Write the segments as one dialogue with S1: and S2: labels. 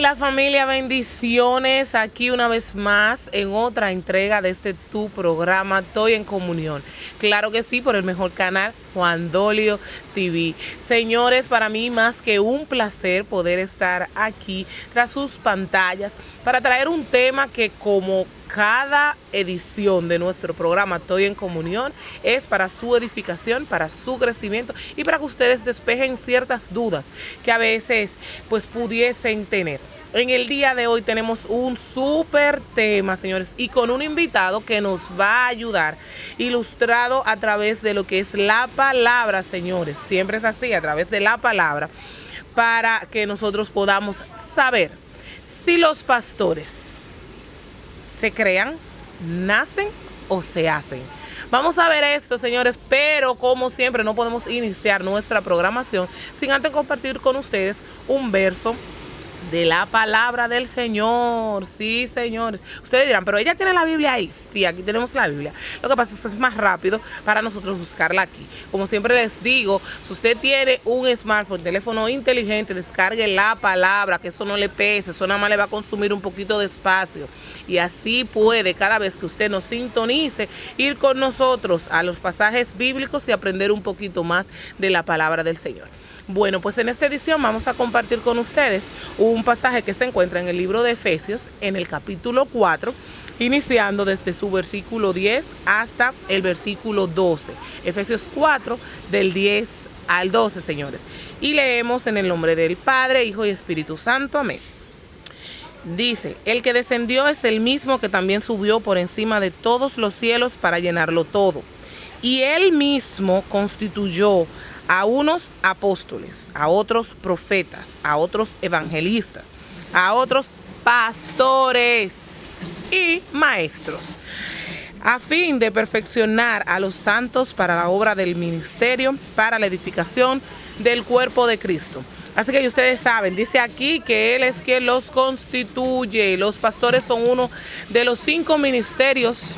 S1: Hola familia, bendiciones, aquí una vez más en otra entrega de tu programa Estoy en Comunión. Claro que sí, por el mejor canal, Juan Dolio TV. Señores, para mí más que un placer poder estar aquí tras sus pantallas para traer un tema que, como cada edición de nuestro programa Estoy en Comunión, es para su edificación, para su crecimiento y para que ustedes despejen ciertas dudas que a veces pues pudiesen tener. En el día de hoy tenemos un súper tema, señores, y con un invitado que nos va a ayudar, ilustrado a través de lo que es la palabra, señores. Siempre es así, a través de la palabra, para que nosotros podamos saber si los pastores se crean, nacen o se hacen. Vamos a ver esto, señores, pero como siempre no podemos iniciar nuestra programación sin antes compartir con ustedes un verso de la palabra del Señor. Sí, señores. Ustedes dirán, pero ella tiene la Biblia ahí. Sí, aquí tenemos la Biblia. Lo que pasa es que es más rápido para nosotros buscarla aquí. Como siempre les digo, si usted tiene un smartphone, teléfono inteligente, descargue la palabra, que eso no le pese, eso nada más le va a consumir un poquito de espacio. Y así puede, cada vez que usted nos sintonice, ir con nosotros a los pasajes bíblicos y aprender un poquito más de la palabra del Señor. Bueno, pues en esta edición vamos a compartir con ustedes un pasaje que se encuentra en el libro de Efesios, en el capítulo 4, iniciando desde su versículo 10 hasta el versículo 12. Efesios 4, del 10 al 12, señores. Y leemos en el nombre del Padre, Hijo y Espíritu Santo. Amén. Dice: el que descendió es el mismo que también subió por encima de todos los cielos para llenarlo todo. Y él mismo constituyó a unos apóstoles, a otros profetas, a otros evangelistas, a otros pastores y maestros, a fin de perfeccionar a los santos para la obra del ministerio, para la edificación del cuerpo de Cristo. Así que ustedes saben, dice aquí que Él es quien los constituye. Los pastores son uno de los 5 ministerios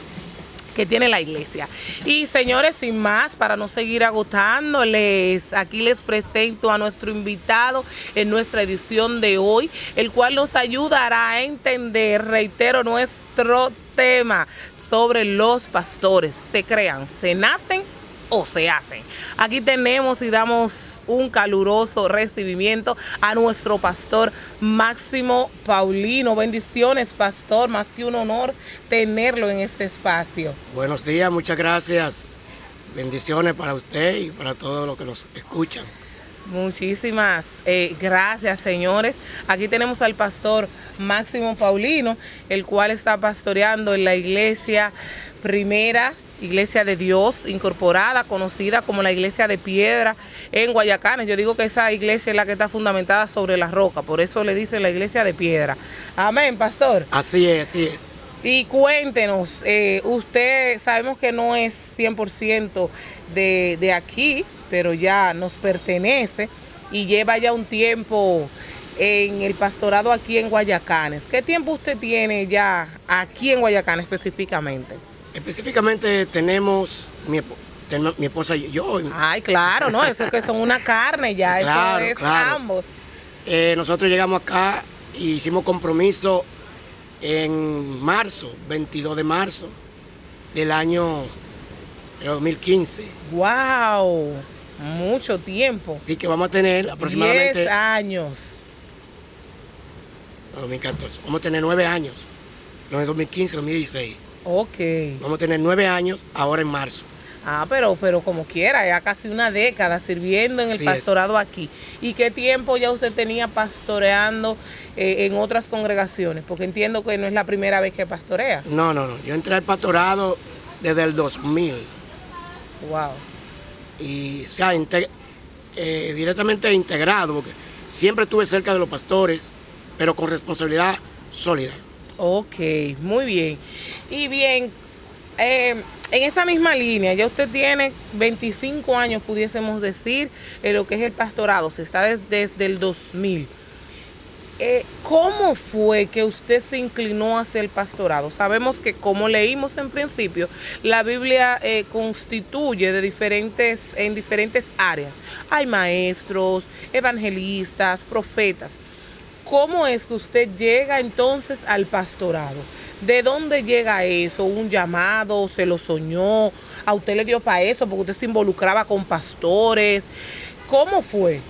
S1: que tiene la iglesia. Y señores, sin más, para no seguir agotándoles, aquí les presento a nuestro invitado en nuestra edición de hoy, el cual nos ayudará a entender, reitero, nuestro tema sobre los pastores. ¿Se crean, se nacen o se hacen? Aquí tenemos y damos un caluroso recibimiento a nuestro pastor Máximo Paulino. Bendiciones, pastor, más que un honor tenerlo en este espacio.
S2: Buenos días, muchas gracias. Bendiciones para usted y para todos los que nos escuchan.
S1: Muchísimas gracias, señores. Aquí tenemos al pastor Máximo Paulino, el cual está pastoreando en la iglesia Primera Iglesia de Dios Incorporada, conocida como la Iglesia de Piedra en Guayacanes. Yo digo que esa iglesia es la que está fundamentada sobre la roca, por eso le dicen la Iglesia de Piedra. Amén, pastor.
S2: Así es, así es.
S1: Y cuéntenos, usted sabemos que no es 100% de aquí, pero ya nos pertenece y lleva ya un tiempo en el pastorado aquí en Guayacanes. ¿Qué tiempo usted tiene ya aquí en Guayacanes específicamente?
S2: Específicamente tenemos mi esposa y yo.
S1: Ay, claro, ¿no? Eso es que son una carne ya, claro, eso es claro. Ambos.
S2: Nosotros llegamos acá y hicimos compromiso en marzo, 22 de marzo del año 2015.
S1: ¡Wow! Mucho tiempo.
S2: Así que vamos a tener aproximadamente
S1: 10 años.
S2: 2014. Vamos a tener 9 años. No, en 2015, 2016.
S1: Ok.
S2: Vamos a tener 9 años ahora en marzo.
S1: Ah, pero como quiera, ya casi una década sirviendo en el pastorado aquí. ¿Y qué tiempo ya usted tenía pastoreando en otras congregaciones? Porque entiendo que no es la primera vez que pastorea.
S2: No. Yo entré al pastorado desde el 2000.
S1: Wow.
S2: Y se ha directamente integrado, porque siempre estuve cerca de los pastores, pero con responsabilidad sólida.
S1: Ok, muy bien. Y bien, en esa misma línea, ya usted tiene 25 años, pudiésemos decir, en lo que es el pastorado, se está desde el 2000. ¿Cómo fue que usted se inclinó hacia el pastorado? Sabemos que, como leímos en principio, la Biblia constituye en diferentes áreas. Hay maestros, evangelistas, profetas. ¿cómo es que usted llega entonces al pastorado? ¿De dónde llega eso? ¿Un llamado? ¿Se lo soñó? ¿A usted le dio para eso porque usted se involucraba con pastores? ¿Cómo fue?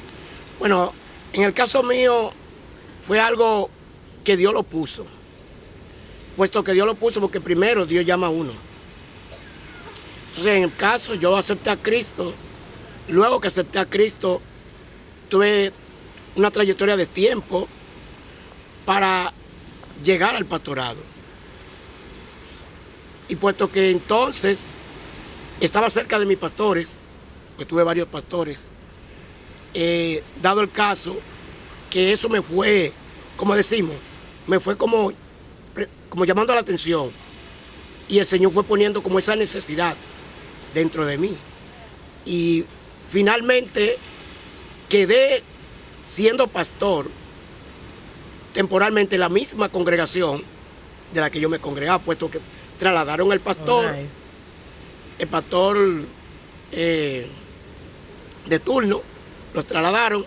S2: Bueno, en el caso mío fue algo que Dios lo puso. Puesto que Dios lo puso porque primero Dios llama a uno. Entonces, en el caso, yo acepté a Cristo. Luego que acepté a Cristo, tuve una trayectoria de tiempo para llegar al pastorado. Y puesto que entonces estaba cerca de mis pastores, pues tuve varios pastores, dado el caso que eso me fue, como decimos, me fue como llamando la atención. Y el Señor fue poniendo como esa necesidad dentro de mí. Y finalmente quedé siendo pastor temporalmente en la misma congregación de la que yo me congregaba, puesto que trasladaron el pastor,
S1: Oh, nice.
S2: el pastor de turno, los trasladaron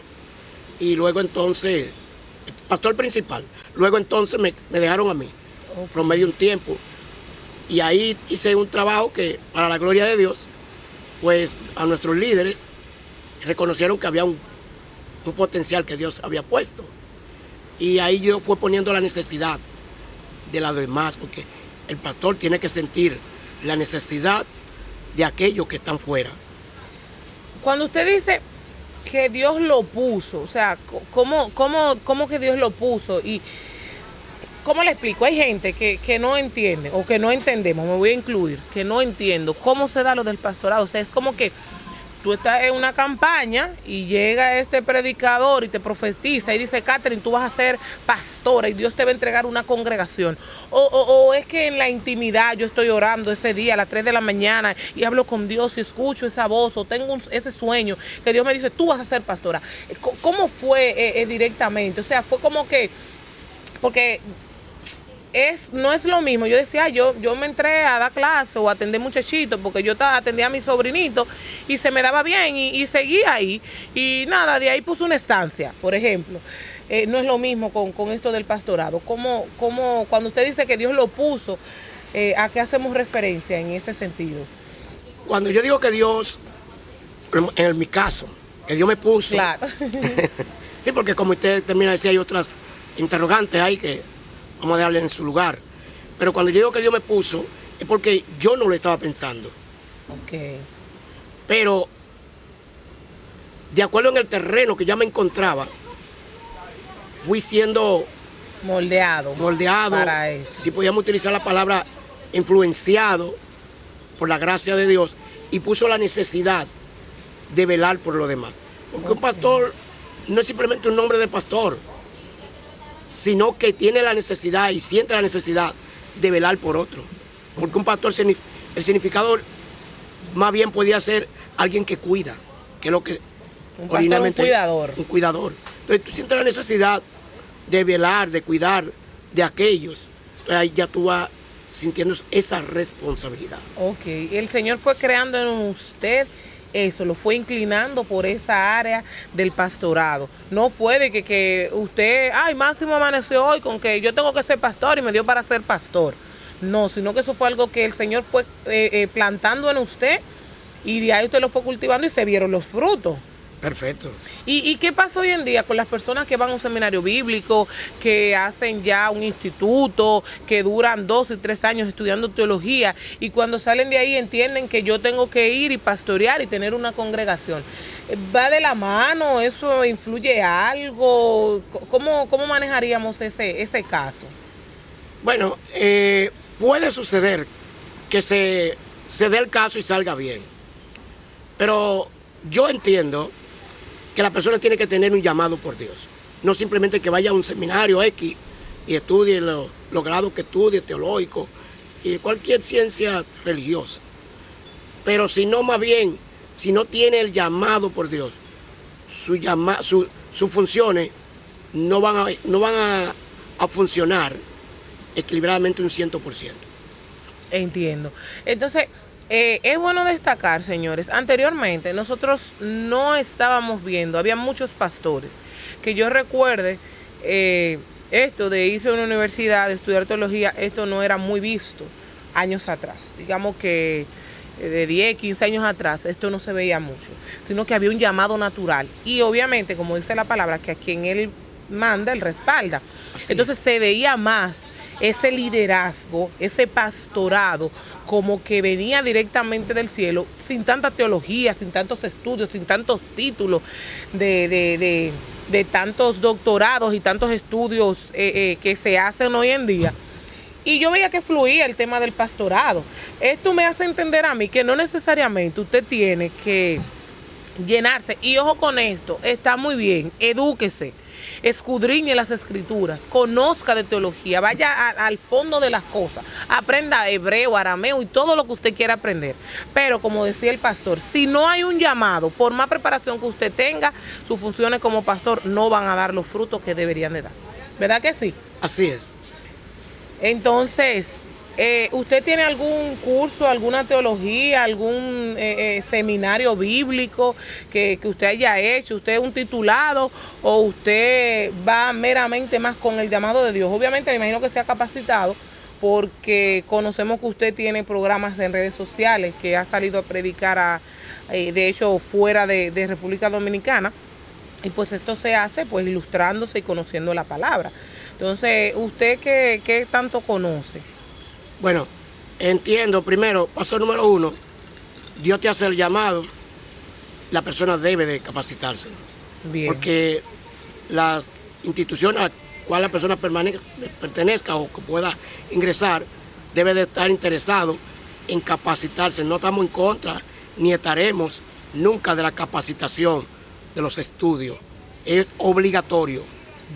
S2: y luego entonces, el pastor principal, luego entonces me dejaron a mí, por medio de un tiempo. Y ahí hice un trabajo que, para la gloria de Dios, pues a nuestros líderes reconocieron que había un potencial que Dios había puesto. Y ahí yo fue poniendo la necesidad de las demás, porque el pastor tiene que sentir la necesidad de aquellos que están fuera.
S1: Cuando usted dice que Dios lo puso, o sea, ¿cómo que Dios lo puso? Y ¿cómo le explico? Hay gente que no entiende, o que no entendemos, me voy a incluir, que no entiendo cómo se da lo del pastorado. O sea, es como que tú estás en una campaña y llega este predicador y te profetiza y dice, Catherine, tú vas a ser pastora y Dios te va a entregar una congregación. O es que en la intimidad yo estoy orando ese día a las 3 de la mañana y hablo con Dios y escucho esa voz, o tengo ese sueño que Dios me dice, tú vas a ser pastora. ¿Cómo fue directamente? O sea, fue como que, porque no es lo mismo. Yo decía, yo me entré a dar clase o a atender muchachitos porque yo atendía a mi sobrinito y se me daba bien y seguía ahí. Y nada, de ahí puse una estancia, por ejemplo. No es lo mismo con esto del pastorado. ¿Cómo, cuando usted dice que Dios lo puso, a qué hacemos referencia en ese sentido?
S2: Cuando yo digo que Dios, en mi caso, que Dios me puso.
S1: Claro.
S2: Sí, porque como usted termina de decir, hay otras interrogantes ahí que vamos a darle en su lugar. Pero cuando yo digo que Dios me puso, es porque yo no lo estaba pensando.
S1: Ok.
S2: Pero, de acuerdo en el terreno que ya me encontraba, fui siendo
S1: moldeado para eso.
S2: Si podíamos utilizar la palabra influenciado por la gracia de Dios, y puso la necesidad de velar por lo demás. Porque un pastor no es simplemente un nombre de pastor, sino que tiene la necesidad y siente la necesidad de velar por otro. Porque un pastor, el significado más bien podía ser alguien que cuida, que es lo que originalmente
S1: un cuidador.
S2: Un cuidador. Entonces tú sientes la necesidad de velar, de cuidar de aquellos. Entonces ahí ya tú vas sintiendo esa responsabilidad.
S1: Ok, el Señor fue creando en usted eso, lo fue inclinando por esa área del pastorado. No fue de que usted, Máximo amaneció hoy con que yo tengo que ser pastor y me dio para ser pastor. No, sino que eso fue algo que el Señor fue plantando en usted y de ahí usted lo fue cultivando y se vieron los frutos.
S2: Perfecto.
S1: ¿Y qué pasa hoy en día con las personas que van a un seminario bíblico, que hacen ya un instituto, que duran 2 y 3 años estudiando teología y cuando salen de ahí entienden que yo tengo que ir y pastorear y tener una congregación? ¿Va de la mano? ¿Eso influye algo? ¿Cómo manejaríamos ese caso?
S2: Bueno, puede suceder que se dé el caso y salga bien. Pero yo entiendo que la persona tiene que tener un llamado por Dios. No simplemente que vaya a un seminario X y estudie los grados que estudie, teológico y cualquier ciencia religiosa. Pero si no, más bien, si no tiene el llamado por Dios, sus funciones no van a funcionar equilibradamente un 100%.
S1: Entiendo. Entonces, es bueno destacar, señores, anteriormente nosotros no estábamos viendo, había muchos pastores, que yo recuerde esto de irse a una universidad, de estudiar teología, esto no era muy visto años atrás. Digamos que de 10, 15 años atrás esto no se veía mucho, sino que había un llamado natural. Y obviamente, como dice la palabra, que a quien él manda, él respalda. Así entonces se veía más ese liderazgo, ese pastorado, como que venía directamente del cielo, sin tanta teología, sin tantos estudios, sin tantos títulos de tantos doctorados y tantos estudios que se hacen hoy en día. Y yo veía que fluía el tema del pastorado. Esto me hace entender a mí que no necesariamente usted tiene que llenarse. Y ojo con esto, está muy bien, edúquese, escudriñe las escrituras, conozca de teología, vaya al fondo de las cosas, aprenda hebreo, arameo y todo lo que usted quiera aprender. Pero como decía el pastor, si no hay un llamado, por más preparación que usted tenga, sus funciones como pastor no van a dar los frutos que deberían de dar. ¿Verdad que sí?
S2: Así es.
S1: Entonces, ¿usted tiene algún curso, alguna teología, algún seminario bíblico que usted haya hecho? ¿Usted es un titulado o usted va meramente más con el llamado de Dios? Obviamente me imagino que sea capacitado, porque conocemos que usted tiene programas en redes sociales, que ha salido a predicar, de hecho, fuera de República Dominicana. Y pues esto se hace pues ilustrándose y conociendo la palabra. Entonces, ¿usted qué tanto conoce?
S2: Bueno, entiendo, primero, paso número 1, Dios te hace el llamado, la persona debe de capacitarse. Bien. Porque las instituciones a las cuales la persona pertenezca o que pueda ingresar, debe de estar interesado en capacitarse. No estamos en contra, ni estaremos nunca de la capacitación, de los estudios. Es obligatorio.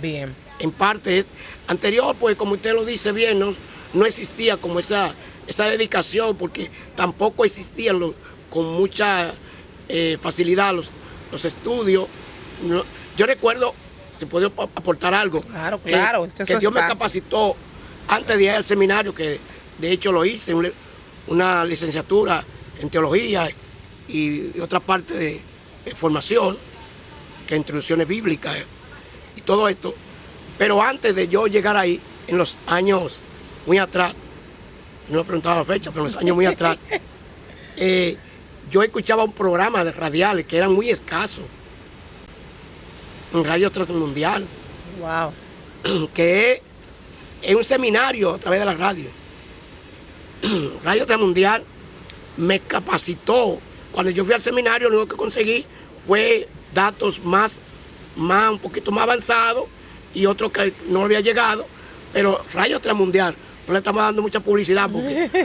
S1: Bien.
S2: En parte es anterior, pues como usted lo dice bien, no existía como esa dedicación, porque tampoco existían con mucha facilidad los estudios. Yo recuerdo, si puedo aportar algo,
S1: claro,
S2: que Dios me capacitó antes de ir al seminario, que de hecho lo hice, una licenciatura en teología y otra parte de formación, que introducciones bíblicas y todo esto. Pero antes de yo llegar ahí, en los años muy atrás, no me preguntaba la fecha, pero en los años muy atrás, yo escuchaba un programa de radiales que eran muy escasos, en Radio Transmundial.
S1: Wow.
S2: Que es un seminario a través de la radio. Radio Transmundial me capacitó. Cuando yo fui al seminario, lo único que conseguí fue datos un poquito más avanzados, y otro que no había llegado, pero Radio Transmundial, no le estamos dando mucha publicidad,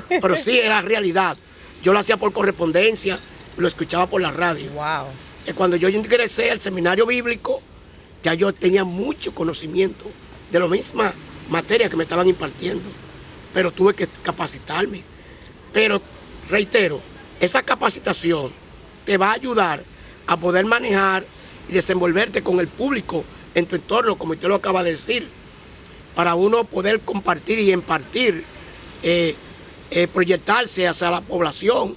S2: pero sí era realidad. Yo lo hacía por correspondencia, lo escuchaba por la radio.
S1: Wow.
S2: Y cuando yo ingresé al seminario bíblico, ya yo tenía mucho conocimiento de la misma materia que me estaban impartiendo, pero tuve que capacitarme. Pero reitero, esa capacitación te va a ayudar a poder manejar y desenvolverte con el público en tu entorno, como usted lo acaba de decir, para uno poder compartir y impartir, proyectarse hacia la población,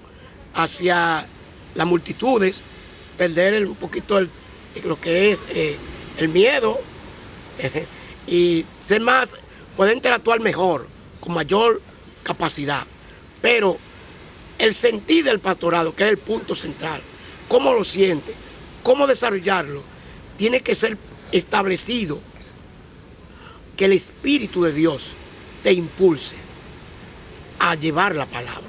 S2: hacia las multitudes, perder un poquito lo que es el miedo y ser más, poder interactuar mejor, con mayor capacidad. Pero el sentir del pastorado, que es el punto central, cómo lo siente, cómo desarrollarlo, tiene que ser establecido, que el Espíritu de Dios te impulse a llevar la palabra.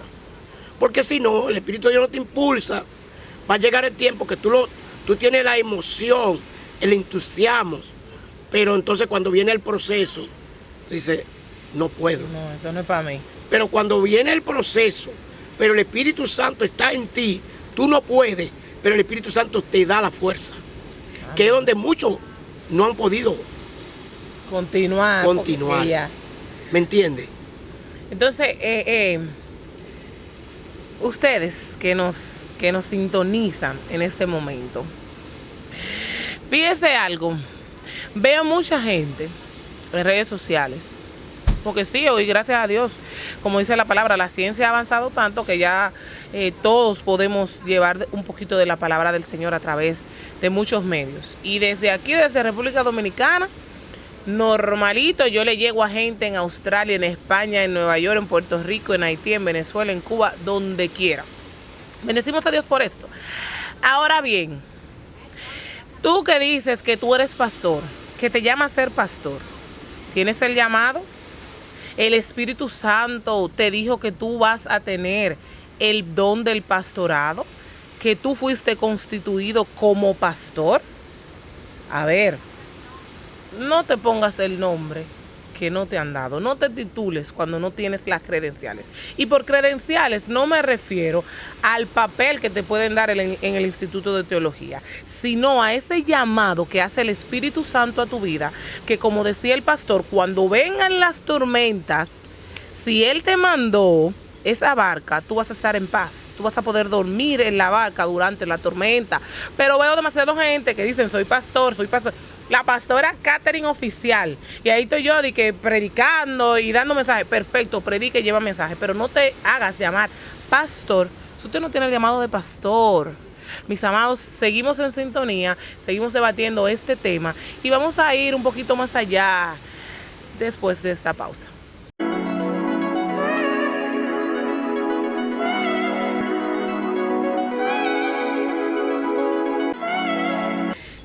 S2: Porque si no, el Espíritu de Dios no te impulsa, va a llegar el tiempo que tú tienes la emoción, el entusiasmo, pero entonces cuando viene el proceso, dices, no puedo.
S1: No, esto no es para mí.
S2: Pero cuando viene el proceso, pero el Espíritu Santo está en ti, tú no puedes, pero el Espíritu Santo te da la fuerza. Que es donde muchos no han podido
S1: continuar.
S2: ¿Me entiende?
S1: Entonces, ustedes que nos sintonizan en este momento, fíjese algo, veo mucha gente en redes sociales, porque sí, hoy gracias a Dios, como dice la palabra, la ciencia ha avanzado tanto que ya todos podemos llevar un poquito de la palabra del Señor a través de muchos medios. Y desde aquí, desde República Dominicana, normalito. Yo le llego a gente en Australia, en España, en Nueva York, en Puerto Rico, en Haití, en Venezuela, en Cuba, donde quiera. Bendecimos a Dios por esto. Ahora bien, tú que dices que tú eres pastor, que te llama a ser pastor, ¿tienes el llamado? El Espíritu Santo te dijo que tú vas a tener el don del pastorado, que tú fuiste constituido como pastor. A ver, no te pongas el nombre que no te han dado. No te titules cuando no tienes las credenciales. Y por credenciales no me refiero al papel que te pueden dar en el Instituto de Teología, sino a ese llamado que hace el Espíritu Santo a tu vida, que como decía el pastor, cuando vengan las tormentas, si Él te mandó esa barca, tú vas a estar en paz, tú vas a poder dormir en la barca durante la tormenta. Pero veo demasiada gente que dicen, soy pastor, la pastora Catherine oficial, y ahí estoy yo de que predicando y dando mensajes. Perfecto, predica y lleva mensajes, pero no te hagas llamar pastor si usted no tiene el llamado de pastor. Mis amados, seguimos en sintonía, seguimos debatiendo este tema y vamos a ir un poquito más allá después de esta pausa.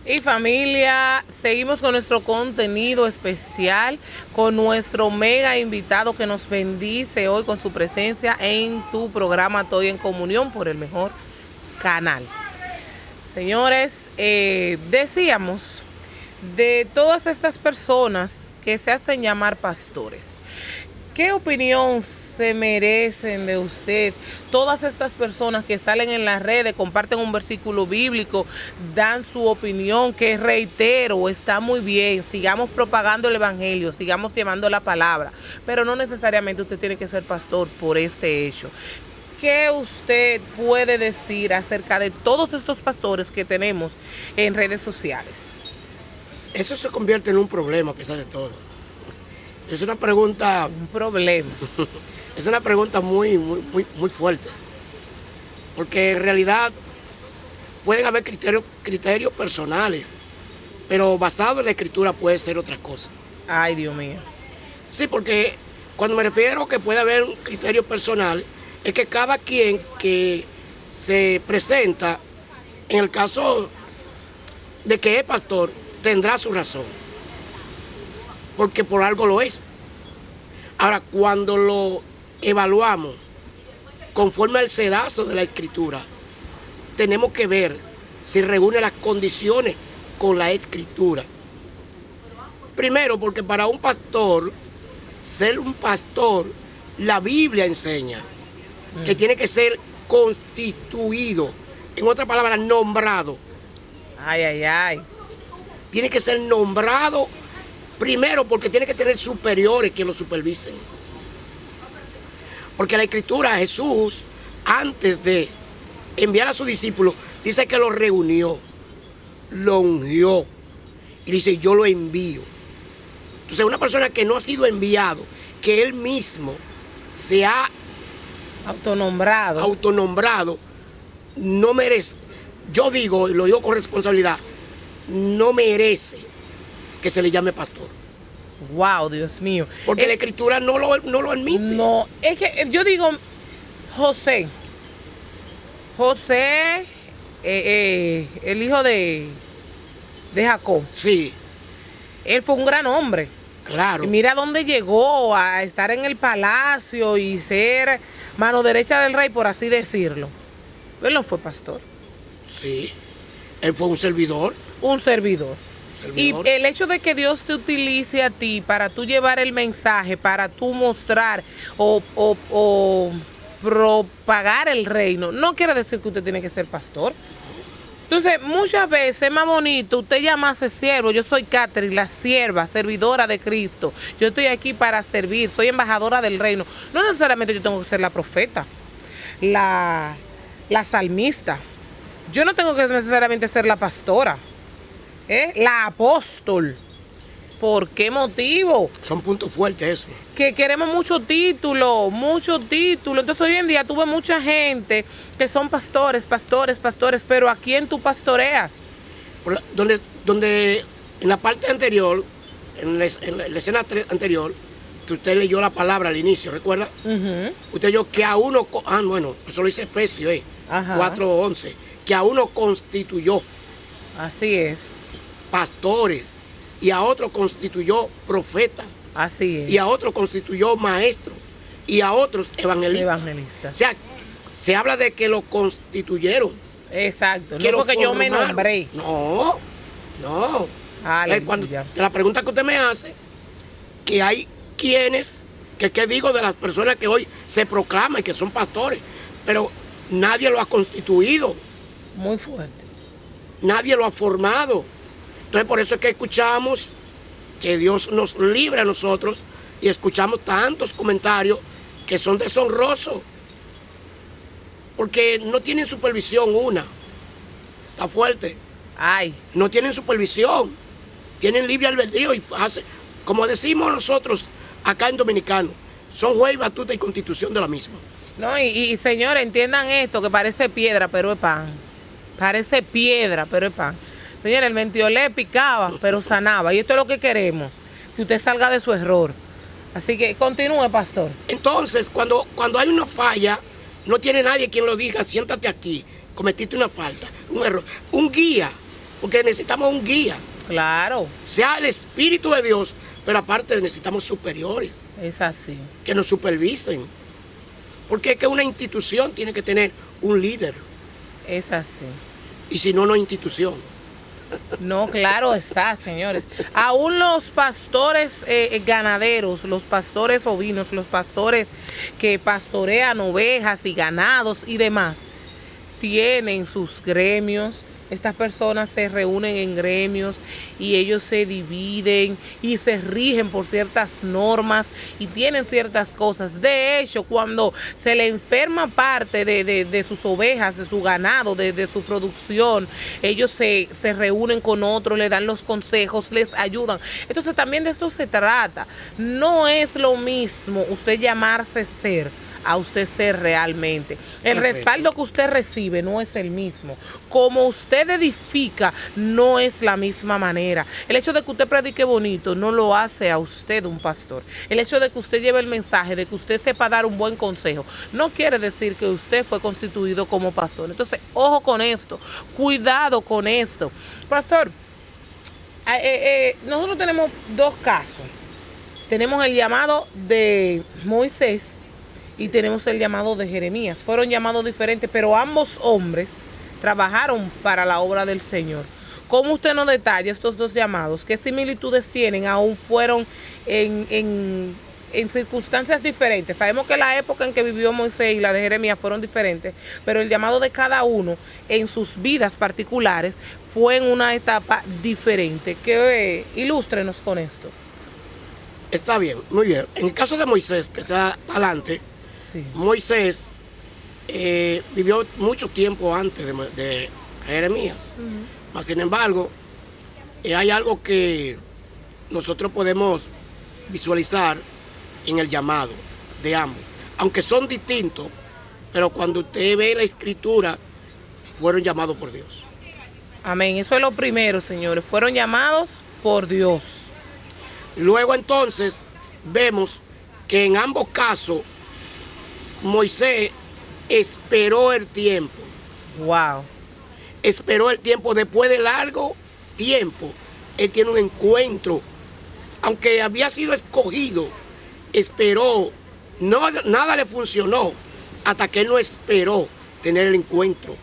S1: Y familia, seguimos con nuestro contenido especial, con nuestro mega invitado que nos bendice hoy con su presencia en tu programa Estoy en Comunión por el mejor canal. Señores, decíamos de todas estas personas que se hacen llamar pastores. ¿Qué opinión se merecen de usted? Todas estas personas que salen en las redes, comparten un versículo bíblico, dan su opinión, que reitero, está muy bien. Sigamos propagando el evangelio, sigamos llevando la palabra, pero no necesariamente usted tiene que ser pastor por este hecho. ¿Qué usted puede decir acerca de todos estos pastores que tenemos en redes sociales?
S2: Eso se convierte en un problema a pesar de todo. Es una pregunta...
S1: Un problema.
S2: Es una pregunta muy fuerte. Porque en realidad pueden haber criterios personales, pero basado en la escritura puede ser otra cosa.
S1: Ay, Dios mío.
S2: Sí, porque cuando me refiero que puede haber un criterio personal, es que cada quien que se presenta, en el caso de que es pastor, tendrá su razón. Porque por algo lo es. Ahora, cuando lo evaluamos conforme al sedazo de la escritura, tenemos que ver si reúne las condiciones con la escritura. Primero, porque para un pastor, ser un pastor, la Biblia enseña que tiene que ser constituido, en otras palabras, nombrado.
S1: Ay.
S2: Tiene que ser nombrado. Primero, porque tiene que tener superiores que lo supervisen. Porque la Escritura, Jesús, antes de enviar a sus discípulos, dice que lo reunió, lo ungió. Y dice, yo lo envío. Entonces, una persona que no ha sido enviado, que él mismo se ha autonombrado, no merece. Yo digo, y lo digo con responsabilidad, no merece que se le llame pastor.
S1: Wow, Dios mío.
S2: Porque la escritura no lo admite.
S1: No, es que yo digo, José, el hijo de Jacob.
S2: Sí.
S1: Él fue un gran hombre.
S2: Claro.
S1: Y mira dónde llegó, a estar en el palacio y ser mano derecha del rey, por así decirlo. Él no fue pastor.
S2: Sí. Él fue un servidor.
S1: Un servidor. Y el hecho de que Dios te utilice a ti para tú llevar el mensaje, para tú mostrar o propagar el reino, no quiere decir que usted tiene que ser pastor. Entonces, muchas veces es más bonito usted llamarse siervo. Yo soy Catherine, la sierva, servidora de Cristo. Yo estoy aquí para servir, soy embajadora del reino. No necesariamente yo tengo que ser la profeta, la salmista. Yo no tengo que necesariamente ser la pastora. La apóstol. ¿Por qué motivo?
S2: Son puntos fuertes eso.
S1: Que queremos mucho título. Entonces hoy en día tuve mucha gente que son pastores, pero ¿a quién tú pastoreas?
S2: Donde en la parte anterior la escena anterior, que usted leyó la palabra al inicio, ¿recuerda? Usted leyó que a uno, bueno, eso lo dice Efesios 4:11, que a uno constituyó.
S1: Así es.
S2: Pastores, y a otro constituyó profeta.
S1: Así es.
S2: Y a otro constituyó maestro, y a otros evangelistas. O sea, se habla de que lo constituyeron.
S1: Exacto, no porque yo me nombré.
S2: No. Cuando la pregunta que usted me hace, que hay quienes, ¿qué digo de las personas que hoy se proclaman que son pastores? Pero nadie lo ha constituido.
S1: Muy fuerte.
S2: Nadie lo ha formado. Entonces por eso es que escuchamos que Dios nos libre a nosotros y escuchamos tantos comentarios que son deshonrosos. Porque no tienen supervisión Está fuerte.
S1: Ay.
S2: No tienen supervisión. Tienen libre albedrío y como decimos nosotros acá en Dominicano, son juez, batuta y constitución de la misma.
S1: No, y señores, entiendan esto, que parece piedra, pero es pan. Parece piedra, pero es pan. Señores, el mentiolé picaba, pero sanaba. Y esto es lo que queremos, que usted salga de su error. Así que continúe, pastor.
S2: Entonces, cuando hay una falla, no tiene nadie quien lo diga, siéntate aquí, cometiste una falta, un error. Un guía, porque necesitamos un guía.
S1: Claro.
S2: Sea el Espíritu de Dios, pero aparte necesitamos superiores.
S1: Es así.
S2: Que nos supervisen. Porque es que una institución tiene que tener un líder.
S1: Es así.
S2: Y si no, no hay institución.
S1: No, claro está, señores. Aún los pastores ganaderos, los pastores ovinos, los pastores que pastorean ovejas y ganados y demás, tienen sus gremios. Estas personas se reúnen en gremios y ellos se dividen y se rigen por ciertas normas y tienen ciertas cosas. De hecho, cuando se le enferma parte de sus ovejas, de su ganado, de su producción, ellos se reúnen con otros, le dan los consejos, les ayudan. Entonces también de esto se trata. No es lo mismo usted llamarse ser a usted ser realmente. El respaldo que usted recibe no es el mismo. Como usted edifica, no es la misma manera. El hecho de que usted predique bonito no lo hace a usted un pastor. El hecho de que usted lleve el mensaje, de que usted sepa dar un buen consejo, no quiere decir que usted fue constituido como pastor. Entonces, ojo con esto, cuidado con esto. Pastor, nosotros tenemos dos casos. Tenemos el llamado de Moisés y tenemos el llamado de Jeremías. Fueron llamados diferentes, pero ambos hombres trabajaron para la obra del Señor. ¿Cómo usted nos detalla estos dos llamados? ¿Qué similitudes tienen? Aún fueron en circunstancias diferentes. Sabemos que la época en que vivió Moisés y la de Jeremías fueron diferentes, pero el llamado de cada uno en sus vidas particulares fue en una etapa diferente. Ilústrenos con esto.
S2: Está bien, muy bien. En el caso de Moisés, que está adelante, sí. Moisés vivió mucho tiempo antes de Jeremías. Mas, sin embargo, hay algo que nosotros podemos visualizar en el llamado de ambos. Aunque son distintos, pero cuando usted ve la escritura, fueron llamados por Dios.
S1: Amén. Eso es lo primero, señores. Fueron llamados por Dios.
S2: Luego entonces vemos que en ambos casos Moisés esperó el tiempo.
S1: Wow.
S2: Esperó el tiempo. Después de largo tiempo, él tiene un encuentro. Aunque había sido escogido, esperó. No, nada le funcionó hasta que él no esperó tener el encuentro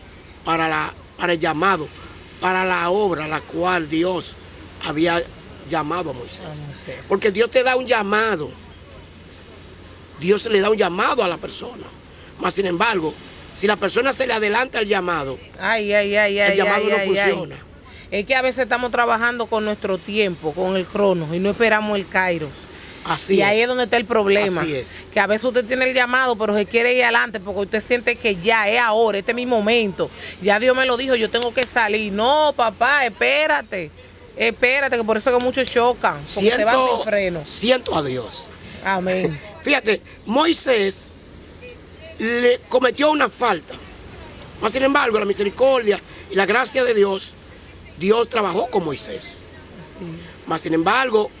S2: para el llamado, para la obra a la cual Dios había llamado a Moisés. Porque Dios te da un llamado. Dios le da un llamado a la persona. Mas, sin embargo, si la persona se le adelanta al llamado, el llamado no funciona.
S1: Es que a veces estamos trabajando con nuestro tiempo, con el crono, y no esperamos el kairos.
S2: Así
S1: y ahí es donde está el problema.
S2: Así es.
S1: Que a veces usted tiene el llamado, pero se quiere ir adelante porque usted siente que ya es ahora, este es mi momento. Ya Dios me lo dijo, yo tengo que salir. No, papá, espérate, que por eso que muchos chocan, porque se van sin freno.
S2: Siento a Dios.
S1: Amén.
S2: Fíjate, Moisés le cometió una falta. Mas, sin embargo, la misericordia y la gracia de Dios, Dios trabajó con Moisés. Mas, sin embargo,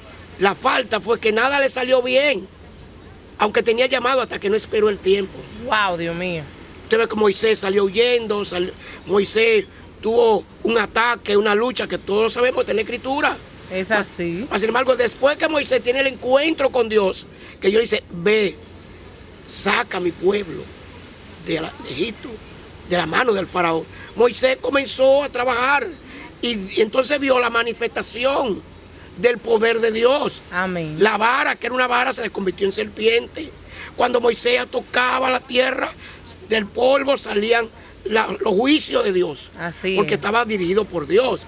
S2: La falta fue que nada le salió bien, aunque tenía llamado hasta que no esperó el tiempo.
S1: Wow, Dios mío.
S2: Usted ve que Moisés salió huyendo, Moisés tuvo un ataque, una lucha que todos sabemos, está en la escritura.
S1: Es así.
S2: Sin embargo, después que Moisés tiene el encuentro con Dios, que Dios le dice, ve, saca a mi pueblo de Egipto, de la mano del faraón. Moisés comenzó a trabajar y entonces vio la manifestación del poder de Dios.
S1: Amén.
S2: La vara, que era una vara, se le convirtió en serpiente. Cuando Moisés tocaba la tierra, del polvo salían los juicios de Dios.
S1: Así
S2: porque
S1: es.
S2: estaba dirigido por Dios.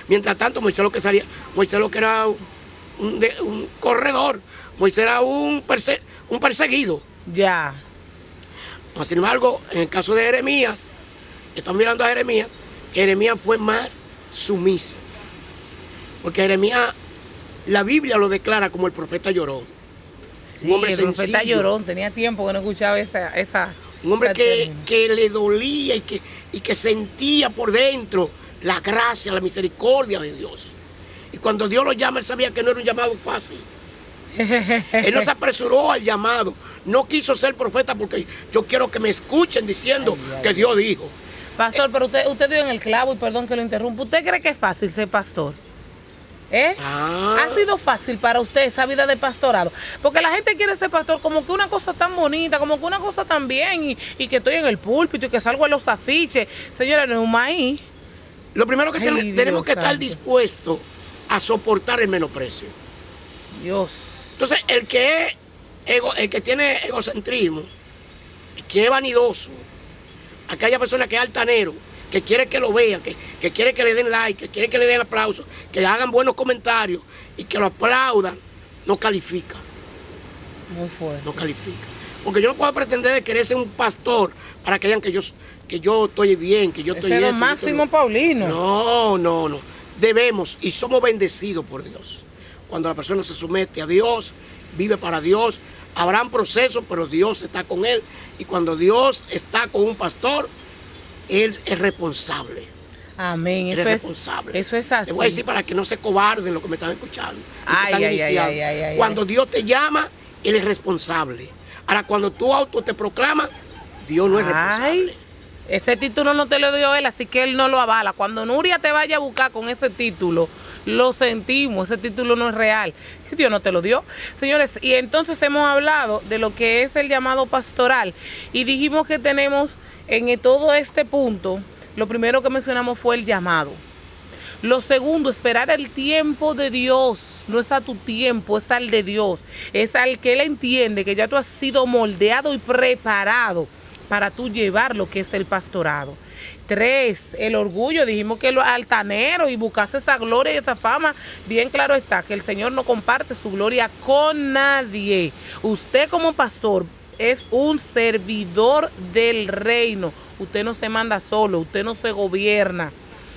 S2: Mientras tanto, Moisés lo que era un corredor. Moisés era un perseguido.
S1: Ya.
S2: Sin embargo, en el caso de Jeremías, estamos mirando a Jeremías, Jeremías fue más sumiso. Porque Jeremías, la Biblia lo declara como el profeta llorón.
S1: Sí,
S2: un hombre
S1: el profeta
S2: sencillo.
S1: llorón. Tenía tiempo que no escuchaba esa
S2: Un hombre
S1: esa
S2: que
S1: término.
S2: le dolía y que sentía por dentro la gracia, la misericordia de Dios. Y cuando Dios lo llama, él sabía que no era un llamado fácil. Él no se apresuró al llamado. No quiso ser profeta porque yo quiero que me escuchen diciendo que Dios dijo.
S1: Pastor, pero usted dio en el clavo y perdón que lo interrumpa. ¿Usted cree que es fácil ser pastor? ¿Eh?
S2: Ah.
S1: ¿Ha sido fácil para usted esa vida de pastorado? Porque la gente quiere ser pastor como que una cosa tan bonita, como que una cosa tan bien y que estoy en el púlpito y que salgo en los afiches. Señora, no es un maíz.
S2: Lo primero que
S1: Ay,
S2: tenemos
S1: Dios
S2: que estar
S1: santo.
S2: dispuestos a soportar el menosprecio.
S1: Dios.
S2: Entonces, el que tiene egocentrismo, el que es vanidoso, aquella persona que es altanero, que quiere que lo vean, que quiere que le den like, que quiere que le den aplausos, que hagan buenos comentarios y que lo aplaudan, no califica,
S1: Muy fuerte.
S2: no califica. Porque yo no puedo pretender de querer ser un pastor para que digan que yo estoy bien, que yo estoy
S1: Ese
S2: bien.
S1: don Máximo Paulino.
S2: No. Debemos y somos bendecidos por Dios. Cuando la persona se somete a Dios, vive para Dios, habrán procesos, pero Dios está con él. Y cuando Dios está con un pastor, él es responsable.
S1: Amén.
S2: Él es responsable.
S1: Eso es así.
S2: Le voy a decir para que no se cobarden los que me están escuchando. y que están
S1: Ay,
S2: iniciando.
S1: ay.
S2: Cuando Dios te llama, él es responsable. Ahora, cuando tú auto te proclamas, Dios no es responsable.
S1: Ese título no te lo dio él, así que él no lo avala. Cuando Nuria te vaya a buscar con ese título, lo sentimos, ese título no es real. Dios no te lo dio. Señores, y entonces hemos hablado de lo que es el llamado pastoral y dijimos que tenemos en todo este punto, lo primero que mencionamos fue el llamado. Lo segundo, esperar el tiempo de Dios. No es a tu tiempo, es al de Dios. Es al que Él entiende que ya tú has sido moldeado y preparado para tú llevar lo que es el pastorado. 3, el orgullo. Dijimos que lo altanero y buscarse esa gloria y esa fama. Bien claro está que el Señor no comparte su gloria con nadie. Usted como pastor es un servidor del reino. Usted no se manda solo, usted no se gobierna.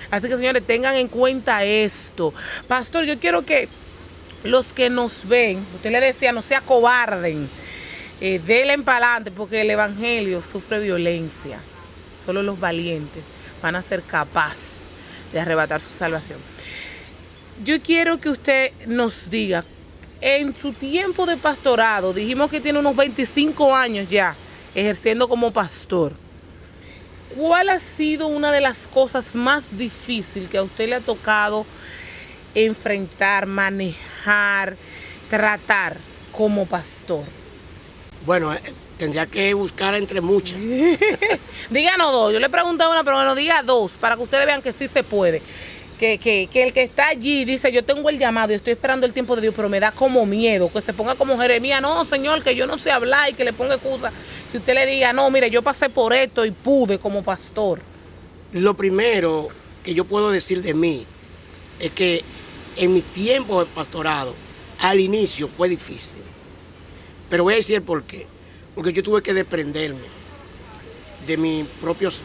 S1: Así que, señores, tengan en cuenta esto. Pastor, yo quiero que los que nos ven, usted le decía, no se acobarden, denle para adelante, porque el evangelio sufre violencia. Solo los valientes van a ser capaces de arrebatar su salvación. Yo quiero que usted nos diga, en su tiempo de pastorado, dijimos que tiene unos 25 años ya ejerciendo como pastor. ¿Cuál ha sido una de las cosas más difíciles que a usted le ha tocado enfrentar, manejar, tratar como pastor?
S2: Bueno, tendría que buscar entre muchas.
S1: Díganos 2. Yo le pregunté una, pero bueno, diga 2 para que ustedes vean que sí se puede. Que el que está allí dice, yo tengo el llamado y estoy esperando el tiempo de Dios, pero me da como miedo, que se ponga como Jeremías, no, Señor, que yo no sé hablar y que le ponga excusa. Que usted le diga, no, mire, yo pasé por esto y pude como pastor.
S2: Lo primero que yo puedo decir de mí es que en mi tiempo de pastorado, al inicio fue difícil. Pero voy a decir por qué. Porque yo tuve que desprenderme de mis propios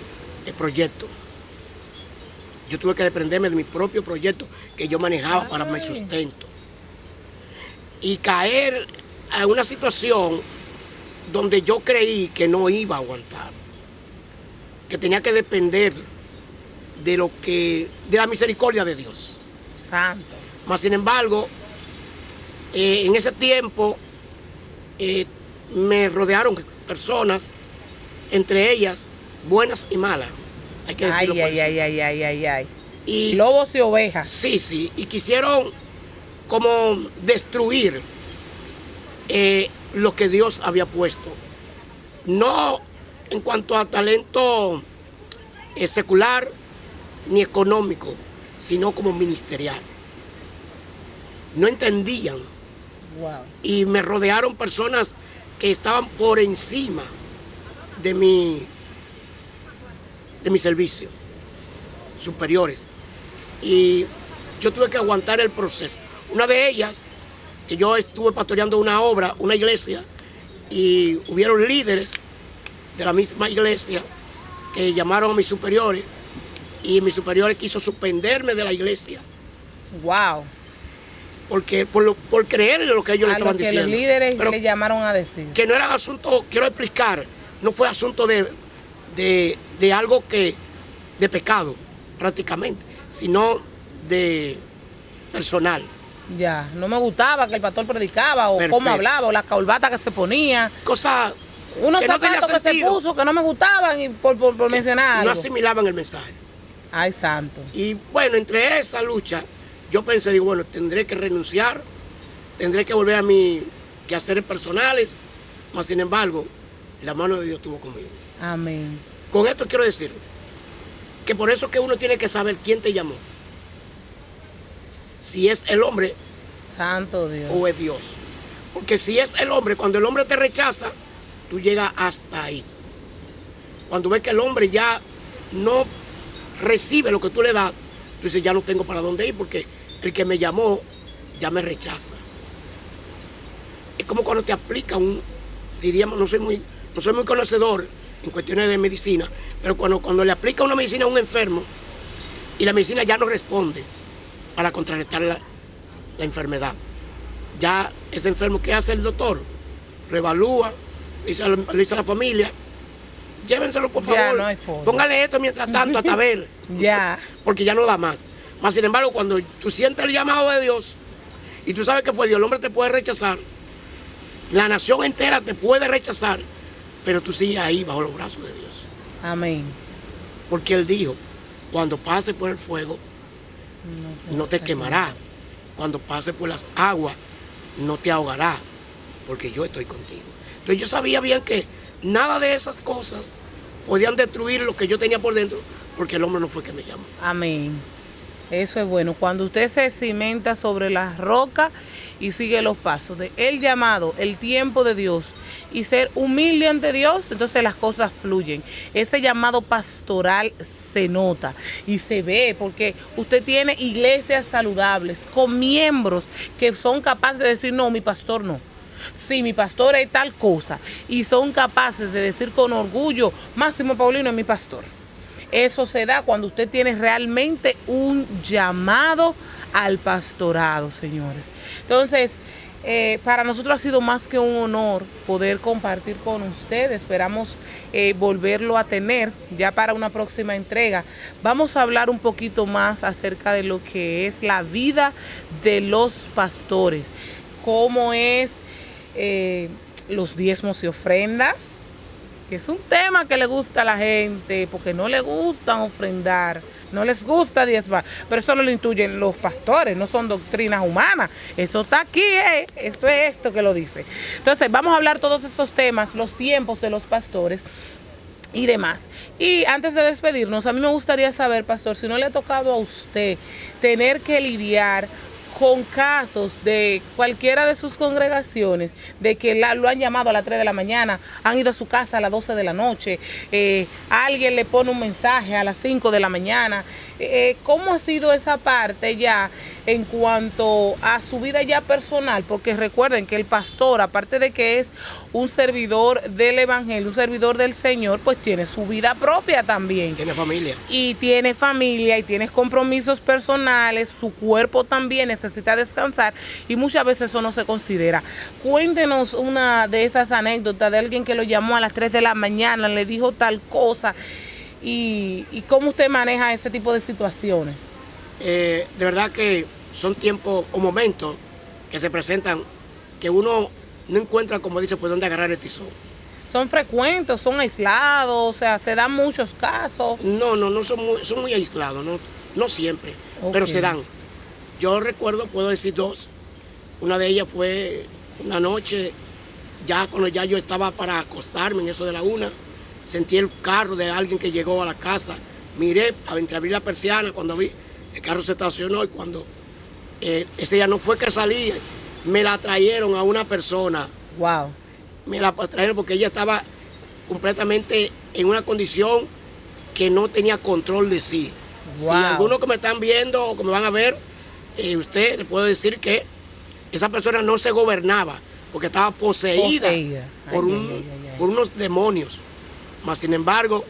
S2: proyectos. Yo tuve que desprenderme de mi propio proyecto que yo manejaba para mi sustento. Y caer a una situación donde yo creí que no iba a aguantar. Que tenía que depender de la misericordia de Dios.
S1: Santo.
S2: Mas, sin embargo, En ese tiempo me rodearon personas, entre ellas buenas y malas, hay que decirlo.
S1: Ay.
S2: Y
S1: lobos y ovejas.
S2: sí, y quisieron como destruir lo que Dios había puesto. No en cuanto a talento secular ni económico, sino como ministerial. No entendían.
S1: Wow.
S2: Y me rodearon personas que estaban por encima de mi servicio, superiores. Y yo tuve que aguantar el proceso. Una de ellas, que yo estuve pastoreando una obra, una iglesia, y hubieron líderes de la misma iglesia que llamaron a mis superiores, y mis superiores quiso suspenderme de la iglesia.
S1: Wow.
S2: Porque por creer en lo que ellos le estaban diciendo.
S1: Los líderes
S2: pero
S1: le llamaron a decir.
S2: Que no era asunto, quiero explicar, no fue asunto de algo de pecado, prácticamente, sino de personal.
S1: Ya, no me gustaba que el pastor predicaba, o cómo hablaba, o la corbata que se ponía.
S2: Cosas
S1: unos
S2: que no
S1: zapatos que se puso que no me gustaban, y por mencionar algo.
S2: No asimilaban el mensaje.
S1: Ay, santo.
S2: Y bueno, entre esa lucha, yo pensé, digo, bueno, tendré que renunciar, tendré que volver a mis quehaceres personales, mas sin embargo, la mano de Dios estuvo conmigo.
S1: Amén.
S2: Con esto quiero decir que por eso que uno tiene que saber quién te llamó. Si es el hombre,
S1: santo Dios,
S2: o es Dios. Porque si es el hombre, cuando el hombre te rechaza, tú llegas hasta ahí. Cuando ves que el hombre ya no recibe lo que tú le das, tú dices, ya no tengo para dónde ir, porque el que me llamó ya me rechaza. Es como cuando te aplica diríamos, no soy muy conocedor en cuestiones de medicina, pero cuando le aplica una medicina a un enfermo y la medicina ya no responde para contrarrestar la enfermedad. Ya ese enfermo, ¿qué hace el doctor? Lo evalúa, le dice a la familia, llévenselo por favor,
S1: no hay forma.
S2: Póngale esto mientras tanto hasta ver,
S1: ya,
S2: porque ya no da más. Mas sin embargo, cuando tú sientes el llamado de Dios y tú sabes que fue Dios, el hombre te puede rechazar, la nación entera te puede rechazar, pero tú sigues ahí bajo los brazos de Dios.
S1: Amén.
S2: Porque Él dijo, cuando pases por el fuego, no te quemará. Cuando pases por las aguas, no te ahogará, porque yo estoy contigo. Entonces yo sabía bien que nada de esas cosas podían destruir lo que yo tenía por dentro, porque el hombre no fue que me llamó.
S1: Amén. Eso es bueno. Cuando usted se cimenta sobre la roca y sigue los pasos de el llamado, el tiempo de Dios y ser humilde ante Dios, entonces las cosas fluyen. Ese llamado pastoral se nota y se ve porque usted tiene iglesias saludables con miembros que son capaces de decir, no, mi pastor no. Sí, mi pastor es tal cosa. Y son capaces de decir con orgullo, Máximo Paulino es mi pastor. Eso se da cuando usted tiene realmente un llamado al pastorado, señores. Entonces, para nosotros ha sido más que un honor poder compartir con usted. Esperamos volverlo a tener ya para una próxima entrega. Vamos a hablar un poquito más acerca de lo que es la vida de los pastores. Cómo es los diezmos y ofrendas, que es un tema que le gusta a la gente, porque no le gustan ofrendar, no les gusta diezmar, pero eso no lo intuyen los pastores, no son doctrinas humanas, eso está aquí, esto es esto que lo dice. Entonces vamos a hablar todos estos temas, los tiempos de los pastores y demás. Y antes de despedirnos, a mí me gustaría saber, pastor, si no le ha tocado a usted tener que lidiar con casos de cualquiera de sus congregaciones, de que lo han llamado a las 3 de la mañana, han ido a su casa a las 12 de la noche, alguien le pone un mensaje a las 5 de la mañana. ¿Cómo ha sido esa parte ya en cuanto a su vida ya personal? Porque recuerden que el pastor, aparte de que es un servidor del evangelio, un servidor del Señor, pues tiene su vida propia también.
S2: Tiene familia.
S1: Y tiene familia y tiene compromisos personales, su cuerpo también necesita descansar y muchas veces eso no se considera. Cuéntenos una de esas anécdotas de alguien que lo llamó a las 3 de la mañana, le dijo tal cosa y cómo usted maneja ese tipo de situaciones.
S2: De verdad que son tiempos o momentos que se presentan, que uno no encuentra, como dice, pues dónde agarrar el tizón.
S1: ¿Son frecuentes, son aislados? O sea, ¿se dan muchos casos?
S2: No son muy aislados, no siempre, pero se dan. Yo recuerdo, puedo decir dos. Una de ellas fue una noche, ya cuando ya yo estaba para acostarme en eso de la 1, sentí el carro de alguien que llegó a la casa. Miré, entreabrí la persiana, cuando vi, el carro se estacionó y cuando ese día no fue que salí, me la trajeron a una persona.
S1: Wow.
S2: Me la trajeron porque ella estaba completamente en una condición que no tenía control de sí.
S1: Wow.
S2: Si algunos que me están viendo o que me van a ver, usted le puedo decir que esa persona no se gobernaba porque estaba poseída por unos demonios. Mas, sin embargo,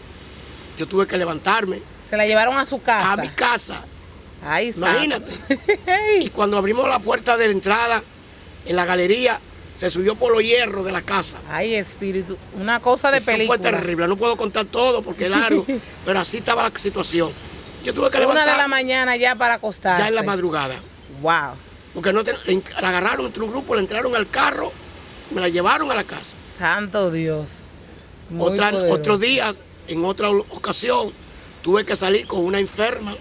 S2: yo tuve que levantarme.
S1: ¿Se la llevaron a su casa?
S2: A mi casa.
S1: Ay,
S2: imagínate. Y cuando abrimos la puerta de la entrada, en la galería, se subió por los hierros de la casa.
S1: Ay, espíritu, una cosa de película.
S2: Eso fue terrible, no puedo contar todo porque es largo, pero así estaba la situación. Yo tuve que levantar.
S1: 1 de la mañana ya para acostarse.
S2: Ya en la madrugada.
S1: Wow.
S2: Porque la agarraron entre un grupo, la entraron al carro, me la llevaron a la casa.
S1: Santo Dios.
S2: Otros días, en otra ocasión, tuve que salir con una enferma.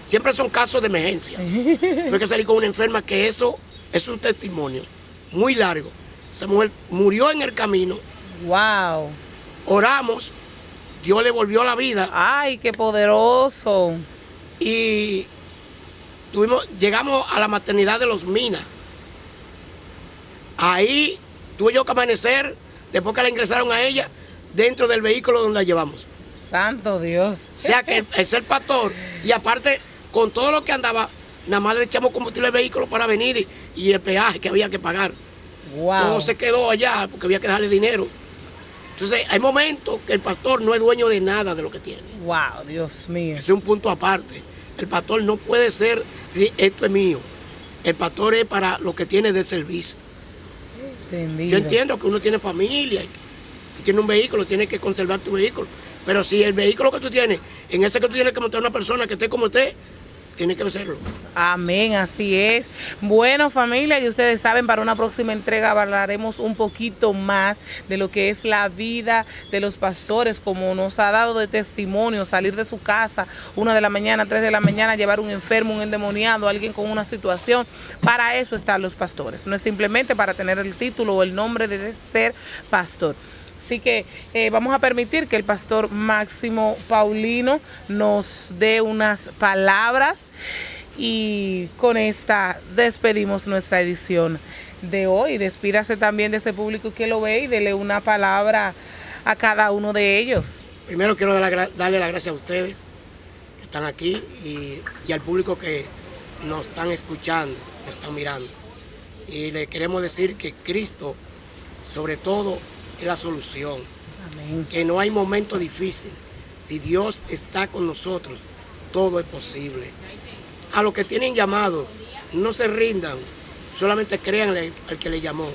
S2: Siempre son casos de emergencia. Tuve que salir con una enferma que eso es un testimonio muy largo. Esa mujer murió en el camino.
S1: Wow.
S2: Oramos, Dios le volvió la vida.
S1: Ay, qué poderoso.
S2: Y llegamos a la maternidad de Los Minas. Ahí tuve yo que amanecer, después que la ingresaron a ella, dentro del vehículo donde la llevamos.
S1: Santo Dios.
S2: O sea que el ser pastor, y aparte, con todo lo que andaba, nada más le echamos combustible al vehículo para venir y el peaje que había que pagar.
S1: Wow.
S2: Todo se quedó allá porque había que darle dinero. Entonces, hay momentos que el pastor no es dueño de nada de lo que tiene.
S1: Wow, Dios mío.
S2: Ese es un punto aparte. El pastor no puede ser, decir, esto es mío. El pastor es para lo que tiene de servicio.
S1: Entendido.
S2: Yo entiendo que uno tiene familia, que tiene un vehículo, tiene que conservar tu vehículo. Pero si el vehículo que tú tienes, en ese que tú tienes que montar una persona que esté como usted, tiene que hacerlo.
S1: Amén, así es. Bueno, familia, y ustedes saben, para una próxima entrega hablaremos un poquito más de lo que es la vida de los pastores, como nos ha dado de testimonio, salir de su casa 1 de la mañana, 3 de la mañana, llevar un enfermo, un endemoniado, alguien con una situación. Para eso están los pastores. No es simplemente para tener el título o el nombre de ser pastor. Así que vamos a permitir que el pastor Máximo Paulino nos dé unas palabras y con esta despedimos nuestra edición de hoy. Despídase también de ese público que lo ve y dele una palabra a cada uno de ellos.
S2: Primero quiero darle las gracias a ustedes que están aquí y al público que nos están escuchando, nos están mirando. Y le queremos decir que Cristo, sobre todo, es la solución.
S1: Amén.
S2: Que no hay momento difícil. Si Dios está con nosotros, todo es posible. A los que tienen llamado, no se rindan, solamente créanle al que le llamó.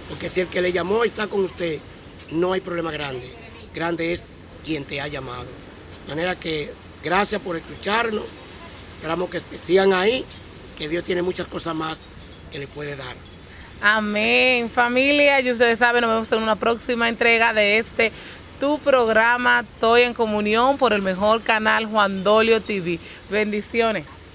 S2: Porque si el que le llamó está con usted, no hay problema grande. Grande es quien te ha llamado. De manera que gracias por escucharnos. Esperamos que sigan ahí, que Dios tiene muchas cosas más que le puede dar.
S1: Amén, familia, y ustedes saben, nos vemos en una próxima entrega de tu programa Estoy en Comunión por el mejor canal Juan Dolio TV. Bendiciones.